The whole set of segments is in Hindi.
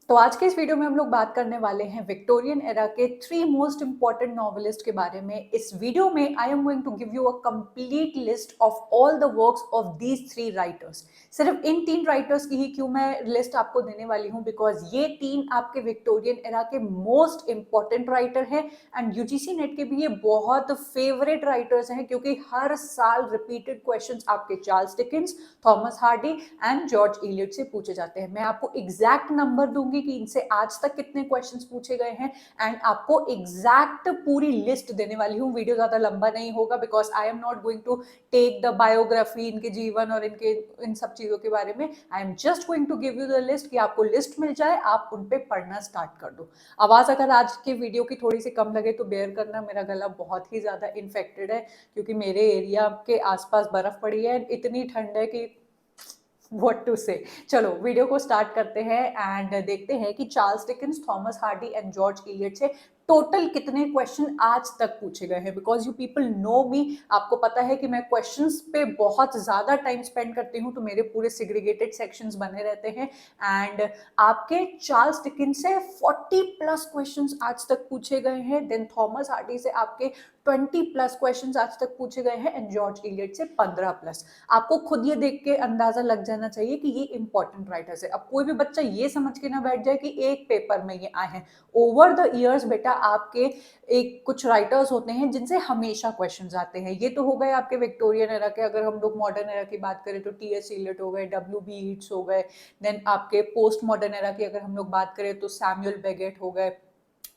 तो आज के इस वीडियो में हम लोग बात करने वाले हैं विक्टोरियन एरा के 3 मोस्ट इंपॉर्टेंट नॉवेलिस्ट के बारे में। इस वीडियो में I am going to give you a complete list of all the works of these 3 writers. सिर्फ इन 3 राइटर्स की ही क्यों मैं लिस्ट आपको देने वाली हूँ, बिकॉज ये 3 आपके विक्टोरियन एरा के मोस्ट इंपॉर्टेंट राइटर हैं एंड यूजीसी नेट के भी ये बहुत फेवरेट राइटर्स हैं, क्योंकि हर साल रिपीटेड क्वेश्चंस आपके Charles Dickens, Thomas Hardy and George Eliot से पूछे जाते हैं। मैं आपको एग्जैक्ट नंबर दूंगी कि इनसे आज तक कितने क्वेश्चंस पूछे गए हैं एंड आपको एग्जैक्ट पूरी लिस्ट देने वाली हूँ। वीडियो ज्यादा लंबा नहीं होगा because I am not going to take the biography, इनके जीवन और इनके इन सब चीजों के बारे में। I am just going to give you the list कि आपको लिस्ट मिल जाए, आप उन पे पढ़ना स्टार्ट कर दो। आवाज अगर आज के वीडियो की थोड़ी सी कम लगे तो बेयर करना, मेरा गला बहुत ही ज्यादा इन्फेक्टेड है क्योंकि मेरे एरिया के आसपास बर्फ पड़ी है, इतनी ठंड है कि व्हाट टू से। चलो वीडियो को स्टार्ट करते हैं एंड देखते हैं कि Charles Dickens, Thomas Hardy and George Eliot से टोटल कितने क्वेश्चन आज तक पूछे गए हैं। बिकॉज यू पीपल नो मी, आपको पता है कि मैं क्वेश्चंस पे बहुत ज्यादा टाइम स्पेंड करती हूँ, तो मेरे पूरे सिग्रीगेटेड सेक्शंस बने रहते हैं एंड आपके चार्ल्स डिकेंस से 40+ क्वेश्चंस आज तक पूछे गए हैं। देन थॉमस हार्डी से आपके 20+ क्वेश्चंस आज तक पूछे गए हैं एंड जॉर्ज इलियट से 15+। आपको खुद ये देख के अंदाजा लग जाना चाहिए कि ये इंपॉर्टेंट राइटर्स है। अब कोई भी बच्चा ये समझ के ना बैठ जाए कि एक पेपर में ये आए हैं। ओवर द इयर्स बेटा आपके एक कुछ राइटर्स होते हैं जिनसे हमेशा क्वेश्चंस आते हैं। ये तो हो गए आपके विक्टोरियन एरा के। अगर हम लोग मॉडर्न एरा की बात करें तो टीएस इलियट हो गए, डब्ल्यू.बी. ईट्स हो गए। देन आपके पोस्ट मॉडर्न एरा की अगर हम लोग बात करें तो सैमुअल बेगेट हो गए,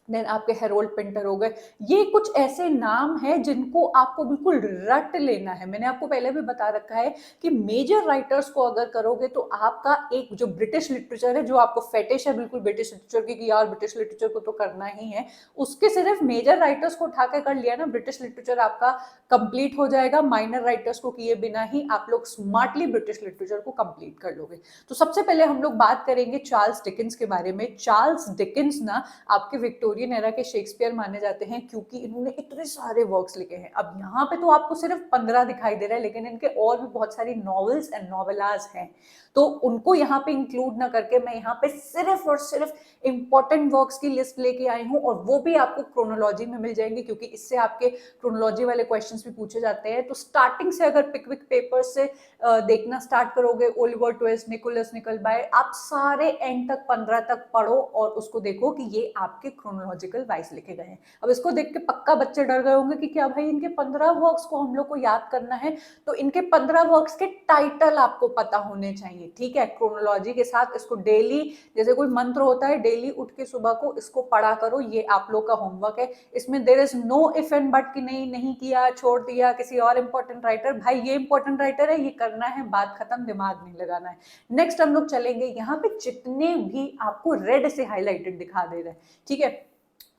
देन आपके हेरोल्ड पिंटर हो गए। ये कुछ ऐसे नाम हैं जिनको आपको बिल्कुल रट लेना है। मैंने आपको पहले भी बता रखा है कि मेजर राइटर्स को अगर करोगे तो आपका एक जो ब्रिटिश लिटरेचर है, जो आपको फेटिश है बिल्कुल ब्रिटिश लिटरेचर की कि यार ब्रिटिश लिटरेचर को तो करना ही है, उसके सिर्फ मेजर राइटर्स को उठा के कर लिया ना, ब्रिटिश लिटरेचर आपका कंप्लीट हो जाएगा। माइनर राइटर्स को किए बिना ही आप लोग स्मार्टली ब्रिटिश लिटरेचर को कंप्लीट कर लोगे। तो सबसे पहले हम लोग बात करेंगे चार्ल्स डिकेंस के बारे में। चार्ल्स डिकेंस ना आपके विक्टोरियन एरा के शेक्सपियर माने जाते हैं क्योंकि इन्होंने इतने सारे वर्क्स लिखे हैं। अब यहाँ पे तो आपको सिर्फ 15 दिखाई दे रहा है, लेकिन इनके और भी बहुत सारी नॉवेल्स एंड नॉवेलाज हैं, तो उनको यहाँ पे इंक्लूड ना करके मैं यहाँ पे सिर्फ और सिर्फ इंपॉर्टेंट वर्क्स की लिस्ट लेके आई हूँ, और वो भी आपको क्रोनोलॉजी में मिल जाएंगे क्योंकि इससे आपके क्रोनोलॉजी वाले क्वेश्चंस भी पूछे जाते हैं। तो स्टार्टिंग से अगर पिकविक पेपर से देखना स्टार्ट करोगे, ओलिवर ट्विस्ट, निकोलस निकलबाय, आप सारे एंड तक 15 तक पढ़ो और उसको देखो कि ये आपके क्रोनोलॉजिकल वाइज लिखे गए हैं। अब इसको देख के पक्का बच्चे डर गए होंगे कि क्या भाई इनके 15 वर्क्स को हम लोग को याद करना है। तो इनके 15 वर्क्स के टाइटल आपको पता होने चाहिए, ठीक है। क्रोनोलॉजी के साथ इसको डेली, जैसे कोई मंत्र होता है, डेली उठ के सुबह को इसको पढ़ा करो। ये आप लोग का होमवर्क है। इसमें there is no if and but कि नहीं किया, छोड़ दिया किसी और इंपॉर्टेंट राइटर। भाई ये इंपॉर्टेंट राइटर है, ये करना है, बात खत्म, दिमाग नहीं लगाना है। नेक्स्ट हम लोग चलेंगे, यहाँ पे जितने भी आपको रेड से हाईलाइटेड दिखा दे रहे हैं, ठीक है,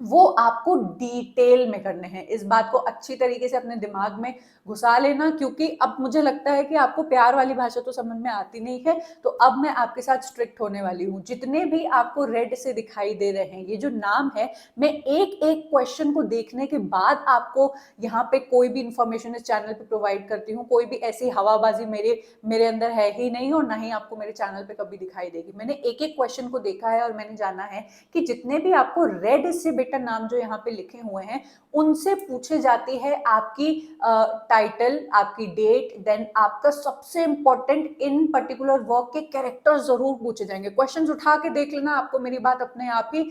वो आपको डिटेल में करने हैं। इस बात को अच्छी तरीके से अपने दिमाग में घुसा लेना, क्योंकि अब मुझे लगता है कि आपको प्यार वाली भाषा तो समझ में आती नहीं है, तो अब मैं आपके साथ स्ट्रिक्ट होने वाली हूँ। जितने भी आपको रेड से दिखाई दे रहे हैं, ये जो नाम है, मैं एक एक क्वेश्चन को देखने के बाद आपको यहाँ पे कोई भी इंफॉर्मेशन इस चैनल पे प्रोवाइड करती हूँ। कोई भी ऐसी हवाबाजी मेरे अंदर है ही नहीं, और ना ही आपको मेरे चैनल पे कभी दिखाई देगी। मैंने एक एक क्वेश्चन को देखा है और मैंने जाना है कि जितने भी आपको रेड से नाम जो यहाँ पे लिखे हुए हैं, उनसे पूछे जाती है आपकी टाइटल, आपकी डेट, देन आपका सबसे इंपॉर्टेंट इन पर्टिकुलर वर्क के कैरेक्टर्स जरूर पूछे जाएंगे। क्वेश्चंस उठा के देख लेना, आपको मेरी बात अपने आप ही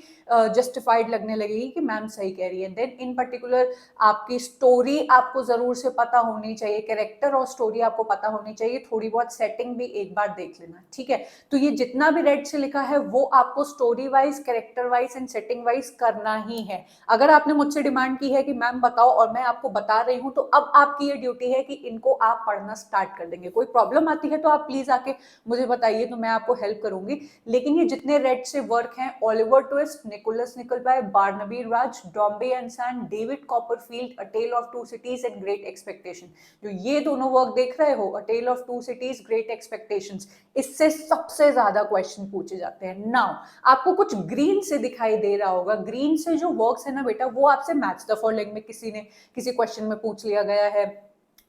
जस्टिफाइड लगने लगेगी कि मैम सही कह रही है। देन इन पर्टिकुलर आपकी स्टोरी आपको जरूर से पता होनी चाहिए, कैरेक्टर और स्टोरी आपको पता होनी चाहिए। थोड़ी बहुत सेटिंग भी एक बार देख लेना, ठीक है। तो ये जितना भी रेड से लिखा है वो आपको story wise, character wise and setting wise करना ही है। अगर आपने मुझसे डिमांड की है कि मैम बताओ और मैं आपको बता रही हूं, तो अब आपकी ये ड्यूटी है कि इनको आप पढ़ना स्टार्ट कर देंगे। कोई प्रॉब्लम आती है तो आप प्लीज आके मुझे बताइए, तो मैं आपको हेल्प करूंगी। लेकिन ये जितने रेड से वर्क हैं, Oliver Twist, Nicholas Nickleby, Barnaby Rudge, Dombey and Son, David Copperfield, A Tale of Two Cities and Great Expectation, जो ये दोनों वर्क देख रहे हो, A Tale of Two Cities, Great Expectations, इससे सबसे ज्यादा क्वेश्चन पूछे जाते हैं। नाउ आपको कुछ ग्रीन से दिखाई दे रहा होगा, ग्रीन से जो वर्क्स है ना बेटा, वो आपसे मैच द फॉलोइंग में किसी क्वेश्चन में पूछ लिया गया है।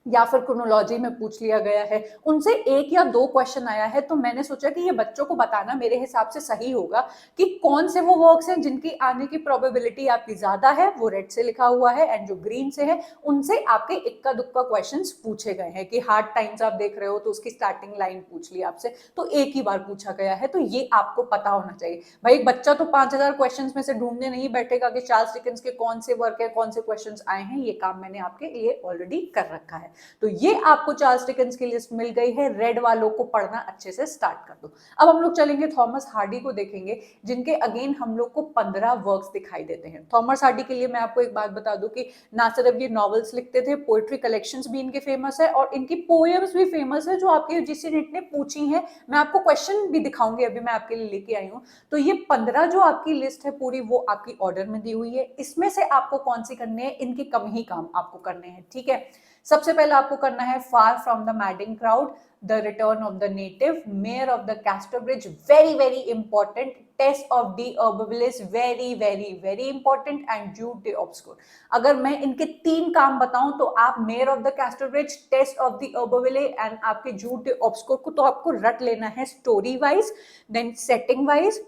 या फिर क्रोनोलॉजी में पूछ लिया गया है, उनसे 1 या 2 क्वेश्चन आया है, तो मैंने सोचा कि ये बच्चों को बताना मेरे हिसाब से सही होगा कि कौन से वो वर्क्स हैं जिनकी आने की प्रोबेबिलिटी आपकी ज्यादा है, वो रेड से लिखा हुआ है, एंड जो ग्रीन से है उनसे आपके इक्का दुक्का क्वेश्चंस पूछे गए हैं कि हार्ड टाइम्स आप देख रहे हो तो उसकी स्टार्टिंग लाइन पूछ ली आपसे, तो एक ही बार पूछा गया है, तो ये आपको पता होना चाहिए। भाई एक बच्चा तो 5000 क्वेश्चंस में से ढूंढने नहीं बैठेगा कि चार्ल्स डिकेंस के कौन से वर्क है, कौन से क्वेश्चंस आए हैं, ये काम मैंने आपके लिए ऑलरेडी कर रखा है। तो ये आपको चार्ल्स डिकेंस की लिस्ट मिल गई है, रेड वालों को पढ़ना अच्छे से स्टार्ट कर दो। अब हम लोग चलेंगे थॉमस हार्डी को देखेंगे, जिनके अगेन हम लोग को 15 वर्क्स दिखाई देते हैं। थॉमस हार्डी के लिए मैं आपको एक बात बता दूं कि ना सिर्फ ये नॉवेल्स लिखते थे, पोएट्री कलेक्शंस भी इनके फेमस है और इनकी पोएम्स भी फेमस है जो आपके यूजीसी नेट ने पूछी है। मैं आपको क्वेश्चन भी दिखाऊंगी, अभी मैं आपके लिए लेके आई हूँ। तो ये 15 जो आपकी लिस्ट है पूरी, वो आपकी ऑर्डर में दी हुई है। इसमें से आपको कौन सी करनी है, इनके कम ही काम आपको करने हैं, ठीक है। सबसे पहले आपको करना है Far from the Madding Crowd, The Return of the Native, Mayor of the Casterbridge, very very important, Tess of D Urbervilles, very very very important, and Jude the Obscure. अगर मैं इनके 3 काम बताऊं तो आप Mayor of the Casterbridge, Tess of the Urberville and आपके जूड डे ऑब्सक्योर को तो आपको रट लेना है story wise, then setting wise,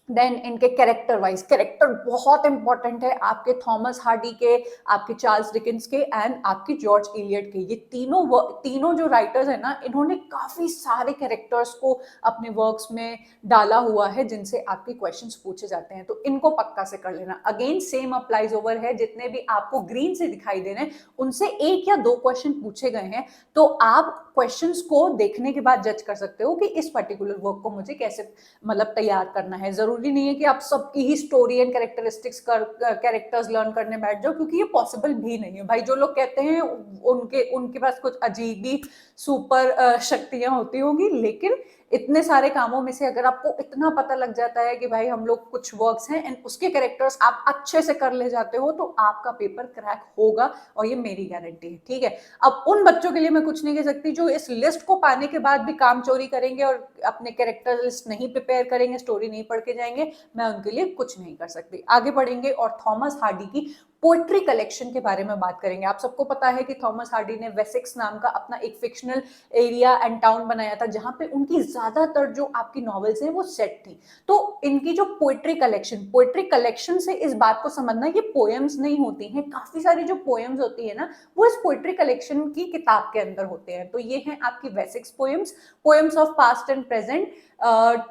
then इनके कैरेक्टर वाइज। कैरेक्टर बहुत इंपॉर्टेंट है आपके थॉमस हार्डी के, आपके चार्ल्स डिकेंस के एंड आपके जॉर्ज इलियट के। ये तीनों जो राइटर्स है ना, इन्होंने काफी सारे कैरेक्टर्स को अपने वर्क्स में डाला हुआ है जिनसे आपके क्वेश्चंस पूछे जाते हैं, तो इनको पक्का से कर लेना। अगेन सेम अप्लाइज ओवर है, जितने भी आपको ग्रीन से दिखाई दे रहे हैं उनसे 1 या 2 क्वेश्चन पूछे गए हैं, तो आप क्वेश्चंस को देखने के बाद जज कर सकते हो कि इस पर्टिकुलर वर्क को मुझे कैसे मतलब तैयार करना है। जरूरी नहीं है कि आप सबकी ही story and characteristics characters learn करने बैठ जाओ, क्योंकि ये पॉसिबल भी नहीं है। भाई जो लोग कहते हैं उनके उनके पास कुछ अजीब ही सुपर शक्तियां होती होंगी, लेकिन इतने सारे कामों में से अगर आपको इतना पता लग जाता है कि भाई हम लोग कुछ वर्क्स हैं एंड उसके कैरेक्टर्स आप अच्छे से कर ले जाते हो, तो आपका पेपर क्रैक होगा, और ये मेरी गारंटी है, ठीक है। अब उन बच्चों के लिए मैं कुछ नहीं कह सकती जो इस लिस्ट को पाने के बाद भी काम चोरी करेंगे और अपने कैरेक्टर लिस्ट नहीं प्रिपेयर करेंगे, स्टोरी नहीं पढ़ के जाएंगे, मैं उनके लिए कुछ नहीं कर सकती। आगे बढ़ेंगे और थॉमस हार्डी की पोएट्री कलेक्शन के बारे में बात करेंगे। आप सबको पता है कि थॉमस हार्डी ने वेसेक्स नाम का अपना एक फिक्शनल एरिया एंड टाउन बनाया था, जहां पे उनकी ज्यादातर जो आपकी नॉवेल्स हैं वो सेट थी। तो इनकी जो पोएट्री कलेक्शन से इस बात को समझना, ये पोएम्स नहीं होती हैं, काफी सारी जो पोएम्स होती है ना वो इस पोएट्री कलेक्शन की किताब के अंदर होते हैं। तो ये हैं आपकी Wessex poems, poems of past and present,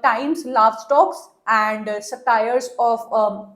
times, love stocks and satires of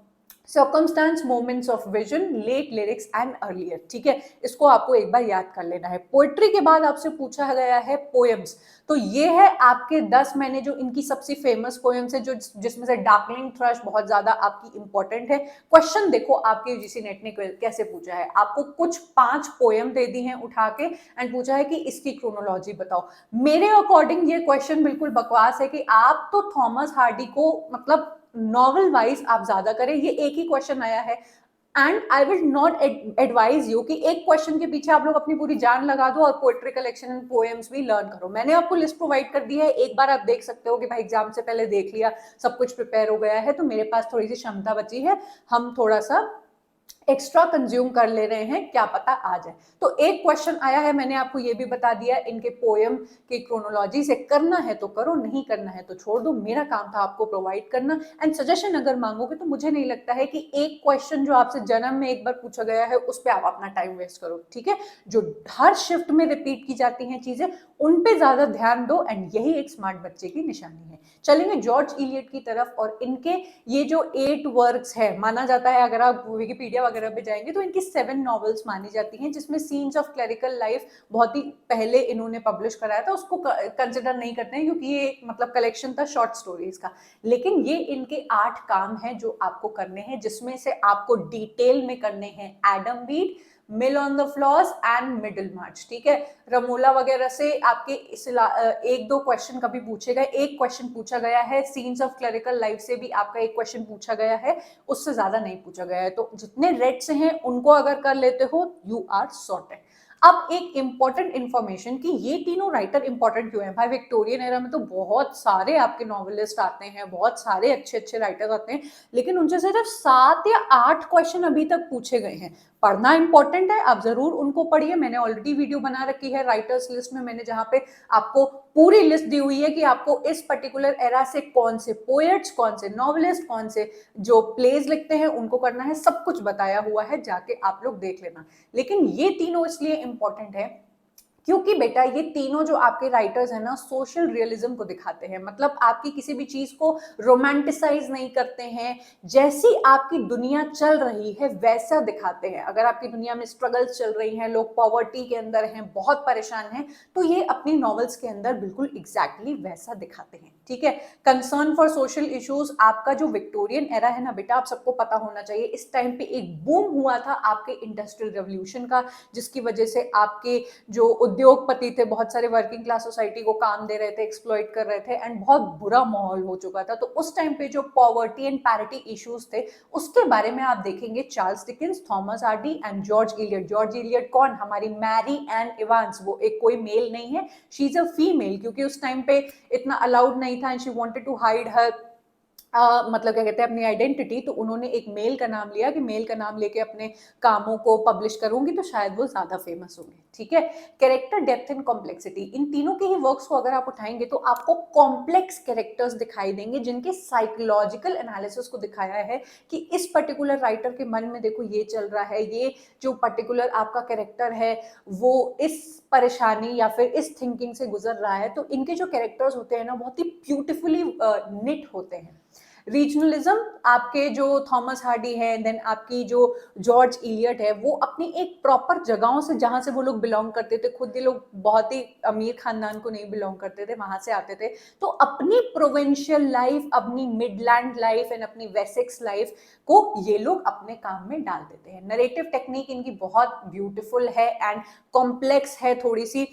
circumstance, moments of vision, late lyrics and earlier, ठीक है। इसको आपको एक बार याद कर लेना है। पोएट्री के बाद आपसे पूछा गया है पोएम्स, तो ये है आपके 10 मैंने जो इनकी सबसे फेमस पोएम्स है, जो जिसमें से डार्कलिंग थ्रश बहुत ज्यादा आपकी इंपॉर्टेंट है। क्वेश्चन देखो आपके यूजीसी नेट ने कैसे पूछा है, आपको कुछ 5 पोएम दे दी हैं उठा के एंड पूछा है कि इसकी क्रोनोलॉजी बताओ। मेरे अकॉर्डिंग ये क्वेश्चन बिल्कुल बकवास है कि आप तो थॉमस हार्डी को मतलब नॉवल वाइज आप ज्यादा करें, ये एक ही क्वेश्चन आया है and I will not advise you कि एक क्वेश्चन के पीछे आप लोग अपनी पूरी जान लगा दो और पोएट्री कलेक्शन एंड पोएम्स भी लर्न करो। मैंने आपको लिस्ट प्रोवाइड कर दी है, एक बार आप देख सकते हो कि भाई एग्जाम से पहले देख लिया, सब कुछ प्रिपेयर हो गया है, तो मेरे पास थोड़ी सी क्षमता बची है, हम थोड़ा सा एक्स्ट्रा कंज्यूम कर ले रहे हैं, क्या पता आ जाए। तो एक क्वेश्चन आया है, मैंने आपको ये भी बता दिया, इनके पोएम की क्रोनोलॉजी से करना है तो करो, नहीं करना है तो छोड़ दो। मेरा काम था आपको प्रोवाइड करना, एंड सजेशन अगर मांगोगे तो मुझे नहीं लगता है कि एक क्वेश्चन जो आपसे जन्म में एक बार पूछा गया है उस पर आप अपना टाइम वेस्ट करो, ठीक है। जो हर शिफ्ट में रिपीट की जाती हैं चीजें, उन पे ज्यादा ध्यान दो, एंड यही एक स्मार्ट बच्चे की निशानी है। चलेंगे जॉर्ज इलियट की तरफ, और इनके ये जो 8 वर्क्स है, माना जाता है अगर आप विकिपीडिया वगैरह पे जाएंगे तो इनकी 7 नॉवेल्स मानी जाती हैं, जिसमें सीन्स ऑफ क्लरिकल लाइफ बहुत ही पहले इन्होंने पब्लिश कराया था, उसको कंसिडर नहीं करते हैं क्योंकि ये एक मतलब कलेक्शन था शॉर्ट स्टोरीज का। लेकिन ये इनके 8 काम हैं जो आपको करने हैं, जिसमें से आपको डिटेल में करने हैं Adam Bede, Mill on the Floss and Middlemarch, ठीक है। रमोला वगैरह से आपके 1-2 क्वेश्चन कभी पूछे गए, एक क्वेश्चन पूछा गया है, सीन्स ऑफ क्लरिकल लाइफ से भी आपका एक क्वेश्चन पूछा गया है, उससे ज्यादा नहीं पूछा गया है। तो जितने रेड से हैं उनको अगर कर लेते हो, यू आर सॉर्टेड। अब एक इंपॉर्टेंट इंफॉर्मेशन कि ये तीनों राइटर इंपॉर्टेंट क्यों है। भाई विक्टोरियन एरा में तो बहुत सारे आपके नॉवेलिस्ट आते हैं, बहुत सारे अच्छे अच्छे राइटर्स आते हैं, लेकिन उनसे सिर्फ 7 या 8 क्वेश्चन अभी तक पूछे गए हैं। पढ़ना इंपॉर्टेंट है, आप जरूर उनको पढ़िए। मैंने ऑलरेडी वीडियो बना रखी है राइटर्स लिस्ट में, मैंने जहां पे आपको पूरी लिस्ट दी हुई है कि आपको इस पर्टिकुलर एरा से कौन से पोएट्स, कौन से नॉवलिस्ट, कौन से जो प्लेज लिखते हैं उनको करना है, सब कुछ बताया हुआ है, जाके आप लोग देख लेना। लेकिन ये तीनों इसलिए इंपॉर्टेंट है क्योंकि बेटा ये तीनों जो आपके राइटर्स हैं ना, सोशल रियलिज्म को दिखाते हैं। मतलब आपकी किसी भी चीज को रोमांटिसाइज नहीं करते हैं, जैसी आपकी दुनिया चल रही है वैसा दिखाते हैं। अगर आपकी दुनिया में स्ट्रगल्स चल रही हैं, लोग पॉवर्टी के अंदर हैं, बहुत परेशान हैं, तो ये अपनी नॉवेल्स के अंदर बिल्कुल एग्जैक्टली वैसा दिखाते हैं। ठीक है, कंसर्न फॉर सोशल इश्यूज, आपका जो विक्टोरियन एरा है ना बेटा, आप सबको पता होना चाहिए, इस टाइम पे एक बूम हुआ था आपके इंडस्ट्रियल रेवोल्यूशन का, जिसकी वजह से आपके जो उद्योगपति थे बहुत सारे वर्किंग क्लास सोसाइटी को काम दे रहे थे, एक्सप्लॉइट कर रहे थे, एंड बहुत बुरा माहौल हो चुका था। तो उस टाइम पे जो पॉवर्टी एंड पैरिटी इश्यूज थे उसके बारे में आप देखेंगे Charles Dickens, Thomas Hardy and George Eliot. George Eliot कौन? हमारी मैरी एन इवांस, वो एक कोई मेल नहीं है, शी इज अ फीमेल, क्योंकि उस टाइम पे इतना अलाउड नहीं था and she wanted to hide her मतलब क्या कहते हैं अपनी आइडेंटिटी। तो उन्होंने एक मेल का नाम लिया कि मेल का नाम लेके अपने कामों को पब्लिश करूंगी तो शायद वो ज्यादा फेमस होंगे। ठीक है, कैरेक्टर डेप्थ एंड कॉम्प्लेक्सिटी, इन तीनों के ही वर्क्स को अगर आप उठाएंगे तो आपको कॉम्प्लेक्स कैरेक्टर्स दिखाई देंगे, जिनके साइकोलॉजिकल एनालिसिस को दिखाया है कि इस पर्टिकुलर राइटर के मन में देखो ये चल रहा है, ये जो पर्टिकुलर आपका कैरेक्टर है वो इस परेशानी या फिर इस थिंकिंग से गुजर रहा है। तो इनके जो कैरेक्टर्स होते हैं ना बहुत ही ब्यूटिफुली निट होते हैं। रीजनलिज्म, आपके जो थॉमस हार्डी है, देन आपकी जो जॉर्ज इलियट है, वो अपनी एक प्रॉपर जगहों से, जहां से वो लोग बिलोंग करते थे, खुद ये लोग बहुत ही अमीर खानदान को नहीं बिलोंग करते थे, वहां से आते थे, तो अपनी प्रोविंशियल लाइफ, अपनी मिडलैंड लाइफ एंड अपनी वेसेक्स लाइफ को ये लोग अपने काम में डाल देते हैं। नरेटिव टेक्निक इनकी बहुत ब्यूटीफुल है एंड कॉम्प्लेक्स है, थोड़ी सी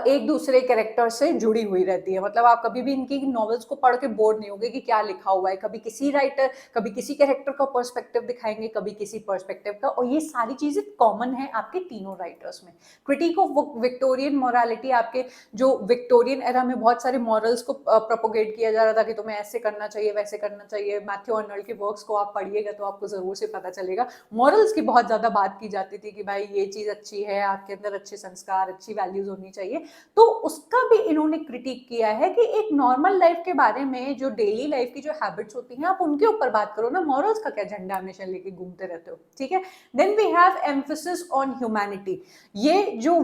एक दूसरे कैरेक्टर से जुड़ी हुई रहती है। मतलब आप कभी भी इनकी नॉवेल्स को पढ़ के बोर नहीं होगे कि क्या लिखा हुआ है, कभी किसी राइटर, कभी किसी कैरेक्टर का पर्सपेक्टिव दिखाएंगे, कभी किसी पर्सपेक्टिव का, और ये सारी चीजें कॉमन है आपके तीनों राइटर्स में। क्रिटिक ऑफ विक्टोरियन मोरालिटी, आपके जो विक्टोरियन एरा में बहुत सारे मॉरल्स को प्रोपोगेट किया जा रहा था कि तुम्हें ऐसे करना चाहिए, वैसे करना चाहिए। मैथ्यू अर्नल्ड के वर्क्स को आप पढ़िएगा तो आपको जरूर से पता चलेगा। मॉरल्स की बहुत ज्यादा बात की जाती थी कि भाई ये चीज अच्छी है, आपके अंदर अच्छे संस्कार, अच्छी वैल्यूज होनी चाहिए। तो उसका भी इन्होंने क्रिटिक किया है कि एक नॉर्मल लाइफ के बारे में, जो डेली लाइफ की जो हैबिट्स होती हैं आप उनके ऊपर बात करो ना, मॉरल्स का क्या झंडा हमेशा लेके घूमते रहते हो। ठीक है, then we have emphasis on humanity. ये जो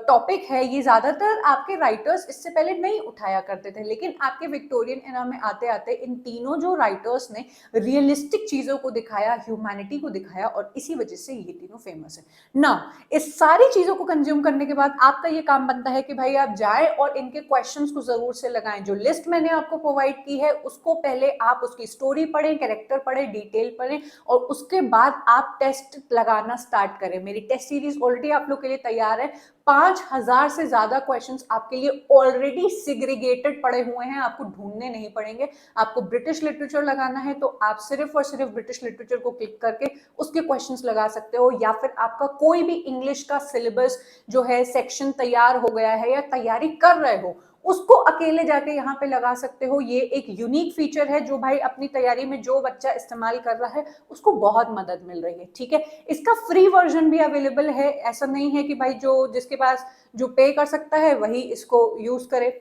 टॉपिक है ये ज्यादातर आपके राइटर्स इससे पहले नहीं उठाया करते थे, लेकिन आपके विक्टोरियन एरा में आते आते इन तीनों जो राइटर्स ने रियलिस्टिक चीजों को दिखाया, ह्यूमैनिटी को दिखाया, और इसी वजह से ये तीनों फेमस है ना। इस सारी चीजों को कंज्यूम करने के बाद आपका ये काम बनता है कि भाई आप जाएं और इनके क्वेश्चंस को जरूर से लगाएं। जो लिस्ट मैंने आपको प्रोवाइड की है उसको पहले आप उसकी स्टोरी पढ़ें, कैरेक्टर पढ़ें, डिटेल पढ़ें, और उसके बाद आप टेस्ट लगाना स्टार्ट करें। मेरी टेस्ट सीरीज ऑलरेडी आप लोग के लिए तैयार है। 5000 से ज्यादा क्वेश्चंस आपके लिए ऑलरेडी सिग्रीगेटेड पड़े हुए हैं, आपको ढूंढने नहीं पड़ेंगे। आपको ब्रिटिश लिटरेचर लगाना है तो आप सिर्फ और सिर्फ ब्रिटिश लिटरेचर को क्लिक करके उसके क्वेश्चंस लगा सकते हो, या फिर आपका कोई भी इंग्लिश का सिलेबस जो है सेक्शन तैयार हो गया है या तैयारी कर रहे हो उसको अकेले जाके यहाँ पे लगा सकते हो। ये एक यूनिक फीचर है जो भाई अपनी तैयारी में जो बच्चा इस्तेमाल कर रहा है उसको बहुत मदद मिल रही है। ठीक है, इसका फ्री वर्जन भी अवेलेबल है, ऐसा नहीं है कि भाई जो जिसके पास जो पे कर सकता है वही इसको यूज करे।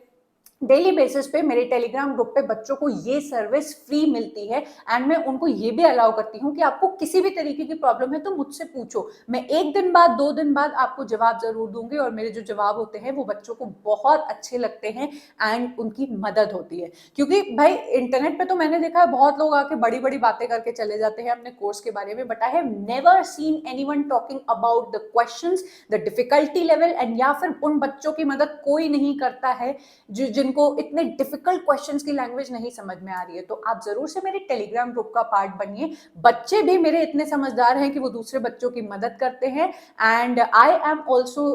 डेली बेसिस पे मेरे टेलीग्राम ग्रुप पे बच्चों को ये सर्विस फ्री मिलती है, एंड मैं उनको ये भी अलाउ करती हूँ कि आपको किसी भी तरीके की प्रॉब्लम है तो मुझसे पूछो, मैं 1 दिन बाद 2 दिन बाद आपको जवाब जरूर दूंगी। और मेरे जो जवाब होते हैं वो बच्चों को बहुत अच्छे लगते हैं एंड उनकी मदद होती है। क्योंकि भाई इंटरनेट पे तो मैंने देखा है बहुत लोग आके बड़ी बड़ी बातें करके चले जाते हैं अपने कोर्स के बारे में, but I have never seen anyone talking about the questions, the difficulty level, and या फिर उन बच्चों की मदद कोई नहीं करता है जिनको इतने डिफिकल्ट क्वेश्चंस की लैंग्वेज नहीं समझ में आ रही है। तो आप जरूर से मेरे टेलीग्राम ग्रुप का पार्ट बनिए। बच्चे भी मेरे इतने समझदार हैं कि वो दूसरे बच्चों की मदद करते हैं, and I am also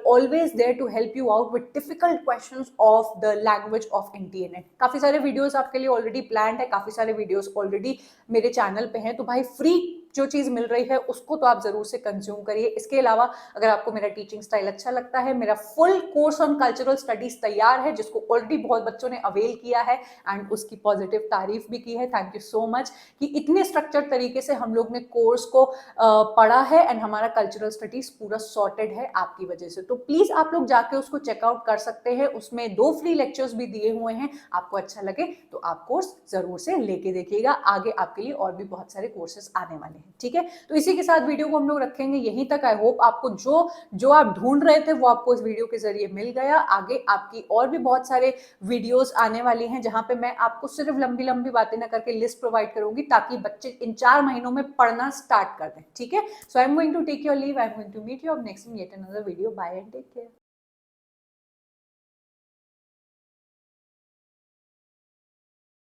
always there to help you out with difficult questions of the language of NTA. काफी सारे वीडियोस आपके लिए ऑलरेडी प्लान्ड है, काफी सारे वीडियोस ऑलरेडी मेरे चैनल पे हैं, तो भाई फ्री जो चीज़ मिल रही है उसको तो आप ज़रूर से कंज्यूम करिए। इसके अलावा अगर आपको मेरा टीचिंग स्टाइल अच्छा लगता है, मेरा full course on cultural studies तैयार है, जिसको ऑलरेडी बहुत बच्चों ने अवेल किया है एंड उसकी पॉजिटिव तारीफ भी की है। थैंक यू सो मच कि इतने स्ट्रक्चर्ड तरीके से हम लोग ने कोर्स को पढ़ा है एंड हमारा कल्चरल स्टडीज़ पूरा सॉर्टेड है आपकी वजह से। तो प्लीज़ आप लोग जाके उसको चेकआउट कर सकते हैं। उसमें 2 फ्री लेक्चर्स भी दिए हुए हैं। आपको अच्छा लगे तो आप कोर्स ज़रूर से लेके देखिएगा। आगे आपके लिए और भी बहुत सारे कोर्सेस आने वाले हैं, ठीक है? तो इसी के साथ वीडियो को हम लोग रखेंगे यहीं तक। आई होप आपको जो आप ढूंढ रहे थे वो आपको इस वीडियो के जरिए मिल गया। आगे आपकी और भी बहुत सारे वीडियोस आने वाली हैं जहां पे मैं आपको सिर्फ लंबी लंबी बातें ना करके लिस्ट प्रोवाइड करूंगी, ताकि बच्चे इन 4 महीनों में पढ़ना स्टार्ट कर दें, ठीक है? So I am going to take your leave, I am going to meet you up next in yet another video. Bye and take care.